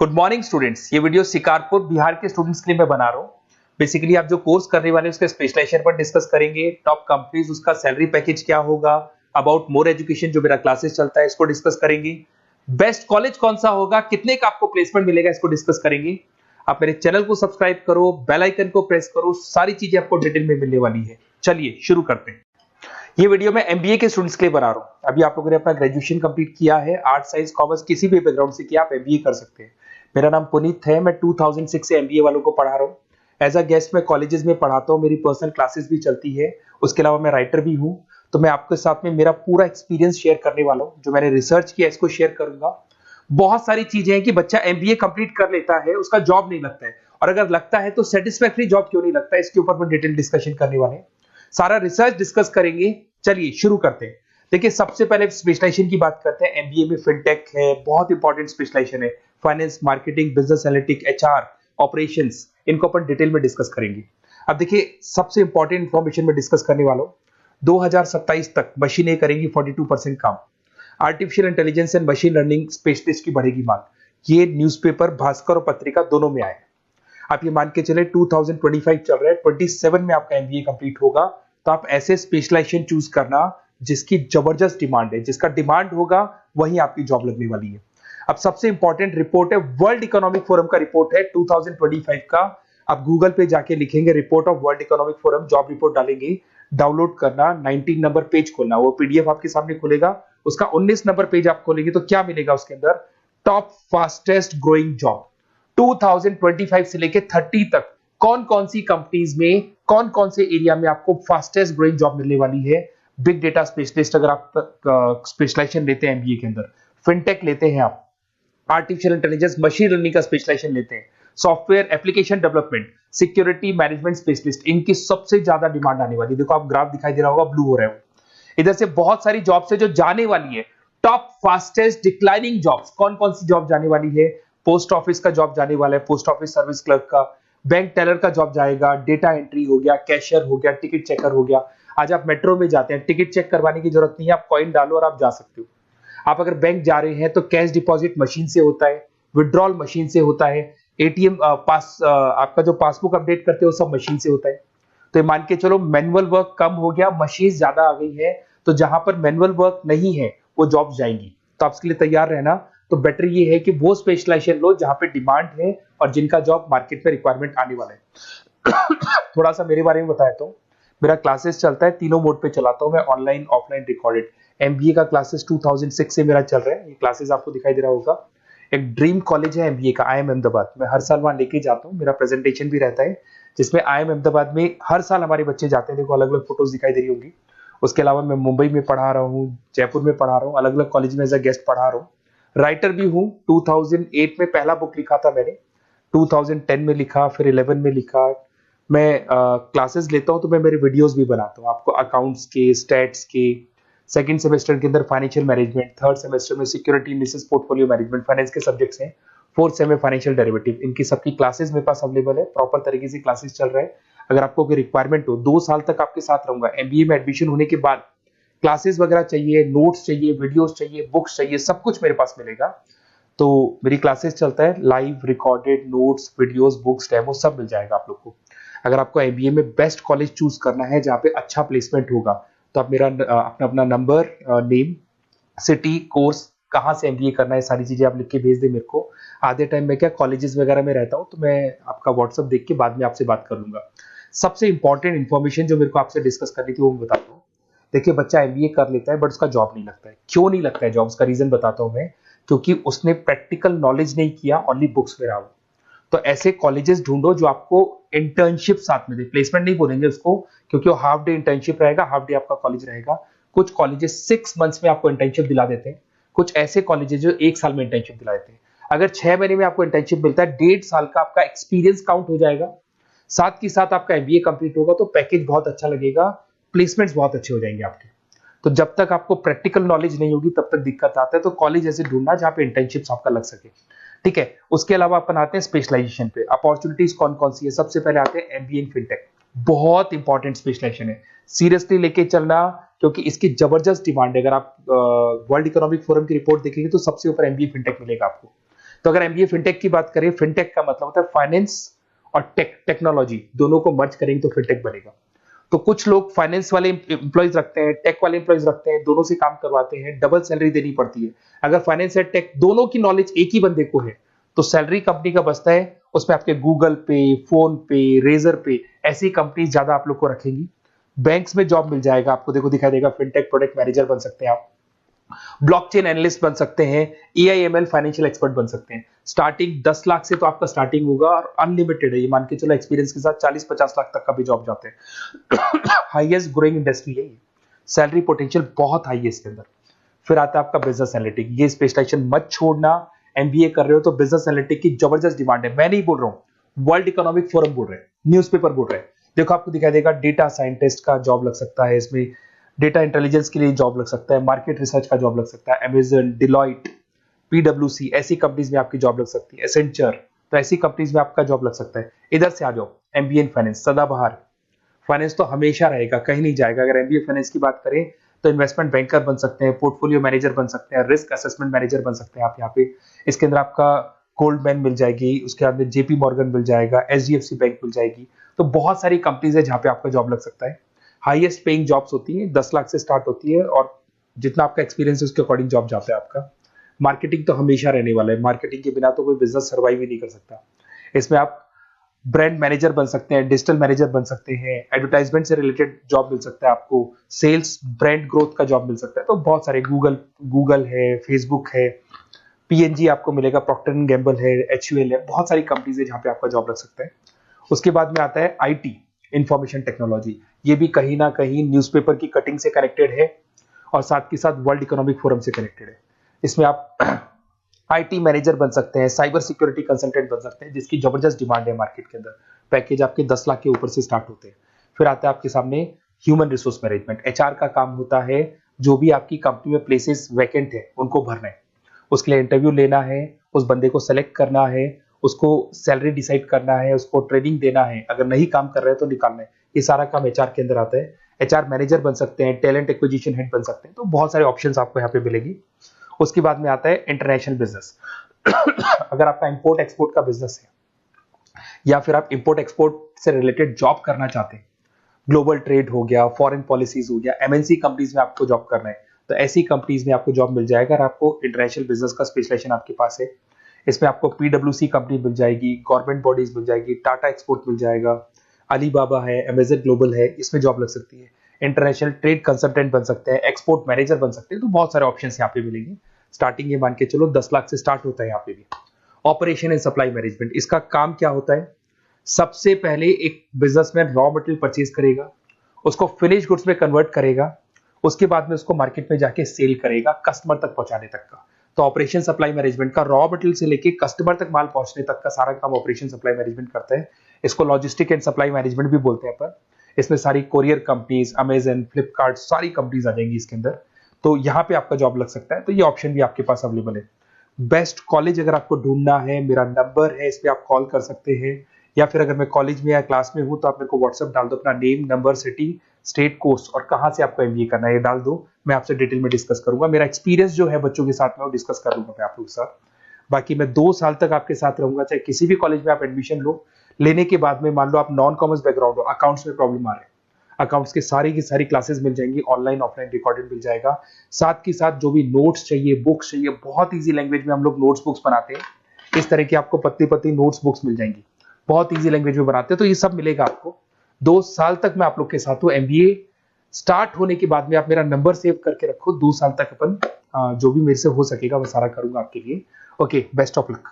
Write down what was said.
Good morning students. ये video Shikarpur Bihar के students के लिए मैं बना रहा हूँ। बेसिकली आप जो कोर्स करने वाले हैं उसके स्पेशलाइजेशन पर डिस्कस करेंगे, टॉप कंपनीज, उसका सैलरी पैकेज क्या होगा, अबाउट मोर एजुकेशन जो मेरा क्लासेस चलता है इसको डिस्कस करेंगे, बेस्ट कॉलेज कौन सा होगा, कितने का आपको प्लेसमेंट मिलेगा इसको डिस्कस करेंगे। आप मेरे चैनल को सब्सक्राइब करो, बेल आइकन को प्रेस करो, सारी चीजें आपको डिटेल में मिलने वाली है। चलिए शुरू करते हैं। ये वीडियो मैं एमबीए के स्टूडेंट्स के लिए बना रहा हूँ। अभी आप लोगों ने अपना ग्रेजुएशन कंप्लीट किया है, आर्ट साइंस कॉमर्स किसी भी बैकग्राउंड से किया, आप एमबीए कर सकते हैं। मेरा नाम पुनीत है, मैं 2006 से एमबीए वालों को पढ़ा रहा हूँ। एज अ गेस्ट मैं कॉलेजेस में पढ़ाता हूँ, मेरी पर्सनल क्लासेस भी चलती है। उसके अलावा मैं राइटर भी हूँ। तो मैं आपके साथ में मेरा पूरा एक्सपीरियंस शेयर करने वाला हूँ, जो मैंने रिसर्च किया इसको शेयर करूंगा। बहुत सारी चीजें हैं कि बच्चा एमबीए कंप्लीट कर लेता है, उसका जॉब नहीं लगता है, और अगर लगता है तो सेटिस्फैक्टरी जॉब क्यों नहीं लगता है, इसके ऊपर मैं डिटेल डिस्कशन करने वाले हैं। सारा रिसर्च डिस्कस करेंगे। चलिए शुरू करते हैं। देखिए, सबसे पहले स्पेशलाइजेशन की बात करते हैं। एमबीए में फिनटेक है, बहुत इंपॉर्टेंट स्पेशलाइजेशन है। Finance, marketing, business analytics, HR, operations, इनको अपन डिटेल में डिस्कस करेंगे। अब देखिए, सबसे इंपॉर्टेंट इंफॉर्मेशन में डिस्कस करने वाला हूं। 2027 तक मशीनें करेंगी 42% काम। Artificial intelligence and machine learning specialist की बढ़ेगी मांग। ये न्यूज़पेपर, भास्कर और पत्रिका दोनों में आए। आप ये मान के चले 2025 चल रहा है, 27 में आपका एमबीए कंप्लीट होगा। तो आप ऐसे स्पेशलाइजेशन चूज करना जिसकी जबरदस्त डिमांड है, जिसका डिमांड होगा वही आपकी जॉब लगने वाली है। अब सबसे इंपॉर्टेंट रिपोर्ट है, वर्ल्ड इकोनॉमिक फोरम का रिपोर्ट है 2025 का। आप गूगल पे जाके लिखेंगे report of world economic forum, job report डालेंगे, डाउनलोड करना, 19 नंबर पेज खोलना, वो पीडीएफ आपके सामने खुलेगा। उसका 19 नंबर पेज आप खोलेंगे तो क्या मिलेगा उसके अंदर? टॉप फास्टेस्ट ग्रोइंग जॉब 2025 से लेके 30 तक कौन कौन सी कंपनीज में, कौन कौन से एरिया में आपको फास्टेस्ट ग्रोइंग जॉब मिलने वाली है। बिग डेटा स्पेशलिस्ट अगर आप स्पेशलाइजेशन लेते हैं एमबीए के अंदर, फिनटेक लेते हैं आप, आर्टिफिशियल इंटेलिजेंस मशीन लर्निंग का स्पेशलाइजेशन लेते हैं, software application development, security management specialist, इनकी सबसे ज्यादा डिमांड आने वाली है। देखो, आप ग्राफ दिखाई दे रहा होगा, ब्लू हो रहा है। इधर से बहुत सारी जॉब्स है जो जाने वाली है। टॉप फास्टेस्ट डिक्लाइनिंग जॉब्स, कौन कौन सी जॉब जाने वाली है? पोस्ट ऑफिस का जॉब जाने वाला है, पोस्ट ऑफिस सर्विस क्लर्क का, बैंक टेलर का जॉब जाएगा, डेटा एंट्री हो गया, कैशियर हो गया, टिकट चेकर हो गया। आज आप मेट्रो में जाते हैं, टिकट चेक करवाने की जरूरत नहीं है, आप कॉइन डालो और आप जा सकते हो। आप अगर बैंक जा रहे हैं तो कैश डिपॉजिट मशीन से होता है, विड्रॉल मशीन से होता है, एटीएम आपका जो पासबुक अपडेट करते हो सब मशीन से होता है। तो ये मान के चलो मैनुअल वर्क कम हो गया, मशीन ज्यादा आ गई है। तो जहां पर मैनुअल वर्क नहीं है वो जॉब जाएंगी। तो आप इसके लिए तैयार रहना। तो बेटर ये है कि वो स्पेशलाइजेशन लो जहां पे डिमांड है और जिनका जॉब मार्केट में रिक्वायरमेंट आने वाला है। थोड़ा सा मेरे बारे में बताया तो, मेरा क्लासेस चलता है, तीनों मोड पे चलाता हूं मैं, ऑनलाइन, ऑफलाइन, रिकॉर्डेड। एमबीए का क्लासेस 2006 से मेरा चल रहा है। ये क्लासेस आपको दिखाई दे रहा होगा। एक ड्रीम कॉलेज है एमबीए का, IIM अहमदाबाद। मैं हर साल वहां लेके जाता हूँ, मेरा प्रेजेंटेशन भी रहता है, जिसमें IIM अहमदाबाद में हर साल हमारे बच्चे जाते हैं। देखो, अलग अलग फोटोज दिखाई दे रही होंगी। उसके अलावा मैं मुंबई में पढ़ा रहा हूँ, जयपुर में पढ़ा रहा हूँ, अलग अलग कॉलेज में एज अ गेस्ट पढ़ा रहा हूँ। राइटर भी हूँ। 2008 में पहला बुक लिखा था मैंने, 2010 में लिखा, फिर 11 में लिखा। मैं क्लासेस लेता हूँ तो मैं मेरे वीडियोस भी बनाता हूँ आपको, अकाउंट्स के, स्टैट्स के। सेकंड सेमेस्टर के अंदर फाइनेंशियल मैनेजमेंट, थर्ड सेमेस्टर में security analysis, portfolio management, finance के सब्जेक्ट्स हैं। फोर्थ सेम में फाइनेंशियल डेरिवेटिव। इनकी सबकी क्लासेस मेरे पास अवेलेबल है, प्रॉपर तरीके से क्लासेस चल रहा है। अगर आपको कोई रिक्वायरमेंट हो, 2 साल तक आपके साथ रहूंगा। एमबीए में एडमिशन होने के बाद क्लासेस वगैरह चाहिए, नोट्स चाहिए, वीडियोस चाहिए, बुक्स चाहिए, सब कुछ मेरे पास मिलेगा। तो मेरी क्लासेस चलता है, live, recorded, notes, videos, books, demo सब मिल जाएगा आप लोग को। अगर आपको एमबीए में बेस्ट कॉलेज चूज करना है जहाँ पे अच्छा प्लेसमेंट होगा, तो आप मेरा अपना नंबर, नेम, सिटी, कोर्स, कहाँ से एमबीए करना है, सारी चीजें आप लिख के भेज दे मेरे को। आधे टाइम में क्या कॉलेजेस वगैरह में रहता हूँ, तो मैं आपका व्हाट्सअप देख के बाद में आपसे बात कर लूंगा। सबसे इंपॉर्टेंट इन्फॉर्मेशन जो मेरे को आपसे डिस्कस करनी थी वो मैं बताता हूँ। देखिए, बच्चा एमबीए कर लेता है बट उसका जॉब नहीं लगता है। क्यों नहीं लगता है जॉब? उसका रीजन बताता हूँ मैं। क्योंकि उसने प्रैक्टिकल नॉलेज नहीं किया, ओनली बुक्स में रहा। तो ऐसे कॉलेजेस ढूंढो जो आपको इंटर्नशिप साथ में दे। प्लेसमेंट नहीं बोलेंगे उसको, क्योंकि वो हाफ डे इंटर्नशिप रहेगा, हाफ डे आपका कॉलेज रहेगा। कुछ कॉलेजेस 6 मंथ्स में आपको इंटर्नशिप दिला देते हैं, कुछ ऐसे कॉलेजेस जो 1 साल में इंटर्नशिप दिला देते हैं। अगर 6 महीने में आपको इंटर्नशिप मिलता है, 1.5 साल का आपका एक्सपीरियंस काउंट हो जाएगा। साथ के साथ आपका एमबीए कंप्लीट होगा तो पैकेज बहुत अच्छा लगेगा, प्लेसमेंट्स बहुत अच्छे हो जाएंगे आपके। तो जब तक आपको प्रैक्टिकल नॉलेज नहीं होगी तब तक दिक्कत आता है। तो कॉलेज ऐसे ढूंढना जहां पे इंटर्नशिप्स आपका लग सके, ठीक है। उसके अलावा अपन आते हैं स्पेशलाइजेशन पे। अपॉर्चुनिटीज कौन कौन सी है? सबसे पहले आते हैं एमबीए इन फिनटेक। बहुत इंपॉर्टेंट स्पेशलाइजेशन है, सीरियसली लेके चलना, क्योंकि इसकी जबरदस्त डिमांड है। अगर आप वर्ल्ड इकोनॉमिक फोरम की रिपोर्ट देखेंगे तो सबसे ऊपर एमबीए फिनटेक मिलेगा आपको। तो अगर एमबीए फिनटेक की बात करें, फिनटेक का मतलब होता है फाइनेंस और टेक्नोलॉजी दोनों को मर्ज करेंगे तो फिनटेक बनेगा। तो कुछ लोग फाइनेंस वाले एम्प्लॉइज रखते हैं, टेक वाले एम्प्लॉइज रखते हैं, दोनों से काम करवाते हैं, डबल सैलरी देनी पड़ती है। अगर फाइनेंस या टेक दोनों की नॉलेज एक ही बंदे को है तो सैलरी कंपनी का बचता है, उसमें आपके गूगल पे, फोन पे, रेजर पे ऐसी कंपनी ज्यादा आप लोग को रखेंगी। बैंक्स में जॉब मिल जाएगा आपको, देखो दिखाई देगा, फिनटेक प्रोडक्ट मैनेजर बन सकते हैं आप, ब्लॉकचेन एनालिस्ट बन सकते हैं, एआईएमएल फाइनेंशियल एक्सपर्ट बन सकते हैं। स्टार्टिंग 10 लाख से तो आपका स्टार्टिंग होगा और अनलिमिटेड है, ये मान के चलो एक्सपीरियंस के साथ 40-50 लाख तक का भी जॉब जाते हैं। हाईएस्ट ग्रोइंग इंडस्ट्री है ये, सैलरी पोटेंशियल बहुत हाई है इसके अंदर। फिर आता है आपका बिजनेस एनालिटिक, ये स्पेशलाइजेशन मत छोड़ना। एमबीए कर रहे हो तो बिजनेस एनालिटिक की जबरदस्त डिमांड है। मैं नहीं बोल रहा हूं, वर्ल्ड इकोनॉमिक फोरम बोल रहे हैं, न्यूज़पेपर बोल रहे हैं। देखो आपको दिखाई देगा, डेटा साइंटिस्ट का जॉब लग सकता है इसमें, डेटा इंटेलिजेंस के लिए जॉब लग सकता है, मार्केट रिसर्च का जॉब लग सकता है, अमेजन, डिलॉइट, पीडब्ल्यूसी ऐसी कंपनीज में आपकी जॉब लग सकती है, एसेंचर, तो ऐसी कंपनीज में आपका जॉब लग सकता है। इधर से आ जाओ, एमबीए इन फाइनेंस सदाबहार, फाइनेंस तो हमेशा रहेगा, कहीं नहीं जाएगा। अगर एमबीए फाइनेंस की बात करें तो इन्वेस्टमेंट बैंकर बन सकते हैं, पोर्टफोलियो मैनेजर बन सकते हैं, रिस्क असेसमेंट मैनेजर बन सकते हैं आप यहाँ पे। इसके अंदर आपका गोल्डमैन मिल जाएगी, उसके बाद में जेपी मॉर्गन मिल जाएगा, एचडीएफसी बैंक मिल जाएगी। तो बहुत सारी कंपनीज है जहां पे आपका जॉब लग सकता है। हाईएस्ट पेइंग जॉब्स होती हैं, 10 लाख से स्टार्ट होती है और जितना आपका एक्सपीरियंस है उसके अकॉर्डिंग जॉब जाता है आपका। मार्केटिंग तो हमेशा रहने वाला है, मार्केटिंग के बिना तो कोई बिजनेस सर्वाइव ही नहीं कर सकता। इसमें आप ब्रांड मैनेजर बन सकते हैं, डिजिटल मैनेजर बन सकते हैं, एडवर्टाइजमेंट से रिलेटेड जॉब मिल सकता है आपको, सेल्स ब्रांड ग्रोथ का जॉब मिल सकता है। तो बहुत सारे, गूगल है, फेसबुक है, पीएनजी आपको मिलेगा, प्रॉक्टर एंड गैम्बल है, एचयूएल है, बहुत सारी कंपनीज है जहां पे आपका जॉब लग सकता है। उसके बाद में आता है आईटी, इंफॉर्मेशन टेक्नोलॉजी। ये भी कहीं ना कहीं न्यूज़पेपर की कटिंग से कनेक्टेड है और साथ के साथ वर्ल्ड इकोनॉमिक फोरम से कनेक्टेड है। इसमें आप आईटी मैनेजर बन सकते हैं, साइबर सिक्योरिटी कंसल्टेंट बन सकते हैं, जिसकी जबरदस्त डिमांड है मार्केट के अंदर। पैकेज आपके 10 लाख के ऊपर से स्टार्ट होते हैं। फिर आता है आपके सामने ह्यूमन रिसोर्स मैनेजमेंट, एचआर का काम होता है, जो भी आपकी कंपनी में प्लेसेस वैकेंट है उनको भरना है, उसके लिए इंटरव्यू लेना है, उस बंदे को सेलेक्ट करना है, उसको सैलरी डिसाइड करना है, उसको ट्रेनिंग देना है, अगर नहीं काम कर रहे हैं तो निकालना है। ये सारा काम एचआर के अंदर आता है। एचआर मैनेजर बन सकते हैं, टैलेंट एक्विजिशन हेड बन सकते हैं। तो बहुत सारे ऑप्शंस आपको यहाँ पे मिलेगी। उसके बाद में आता है इंटरनेशनल बिजनेस। अगर आपका इंपोर्ट एक्सपोर्ट का बिजनेस है या फिर आप इंपोर्ट एक्सपोर्ट से रिलेटेड जॉब करना चाहते हैं, ग्लोबल ट्रेड हो गया, फॉरेन पॉलिसीज हो गया, एमएनसी कंपनीज में आपको जॉब करना है, तो ऐसी कंपनीज में आपको जॉब मिल जाएगा। अगर आपको इंटरनेशनल बिजनेस का स्पेशलाइजेशन आपके पास है, इसमें आपको पीडब्ल्यूसी कंपनी मिल जाएगी, गवर्नमेंट बॉडीज मिल जाएगी, टाटा एक्सपोर्ट मिल जाएगा, अलीबाबा है, अमेजन ग्लोबल है, इसमें जॉब लग सकती है। इंटरनेशनल ट्रेड कंसल्टेंट बन सकते हैं, एक्सपोर्ट मैनेजर बन सकते हैं। तो बहुत सारे ऑप्शन यहाँ पे मिलेंगे। स्टार्टिंग ये मान के चलो 10 लाख से स्टार्ट होता है यहाँ पे भी। ऑपरेशन एंड सप्लाई मैनेजमेंट, इसका काम क्या होता है? सबसे पहले एक बिजनेसमैन रॉ मटेरियल परचेज करेगा, उसको फिनिश गुड्स में कन्वर्ट करेगा, उसके बाद में उसको मार्केट में जाके सेल करेगा, कस्टमर तक पहुंचाने तक का। तो ऑपरेशन सप्लाई मैनेजमेंट का रॉ मटेरियल से लेके कस्टमर तक माल पहुंचने तक का सारा काम ऑपरेशन सप्लाई मैनेजमेंट करता है। इसको लॉजिस्टिक एंड सप्लाई मैनेजमेंट भी बोलते हैं अपन। इसमें सारी कोरियर कंपनीज, अमेजन, फ्लिपकार्ट, सारी कंपनीज आ जाएंगी इसके अंदर। तो यहाँ पे आपका जॉब लग सकता है। तो ये ऑप्शन भी आपके पास अवेलेबल है। बेस्ट कॉलेज अगर आपको ढूंढना है, मेरा नंबर है, इस पे आप कॉल कर सकते हैं, या फिर अगर मैं कॉलेज में या क्लास में हूं तो आप मेरे को व्हाट्सएप डाल दो, अपना name, number, city, state, course और कहां से आपको एमबीए करना है ये डाल दो। मैं आपसे डिटेल में डिस्कस करूंगा। मेरा एक्सपीरियंस जो है बच्चों के साथ में वो डिस्कस कर लूंगा मैं आप लोगों के साथ। बाकी मैं 2 साल तक आपके साथ रहूंगा, चाहे किसी भी कॉलेज में आप एडमिशन लो। लेने के बाद में मान लो आप नॉन कॉमर्स बैकग्राउंड हो, अकाउंट्स में प्रॉब्लम आ रहा है, अकाउंट्स की सारी क्लासेस मिल जाएंगी, ऑनलाइन ऑफलाइन रिकॉर्डेड मिल जाएगा। साथ के साथ जो भी नोट्स चाहिए, बुक्स चाहिए, बहुत ईजी लैंग्वेज में हम लोग नोट्स बुक्स बनाते हैं। इस तरह की आपको पत्ती पत्ती नोट्स बुक्स मिल जाएंगी, बहुत ईजी लैंग्वेज में बनाते हैं। तो ये सब मिलेगा आपको। 2 साल तक मैं आप लोग के साथ हूँ। एमबीए स्टार्ट होने के बाद में आप मेरा नंबर सेव करके रखो। 2 साल तक अपन जो भी मेरे से हो सकेगा वो सारा करूंगा आपके लिए। Okay, best of luck.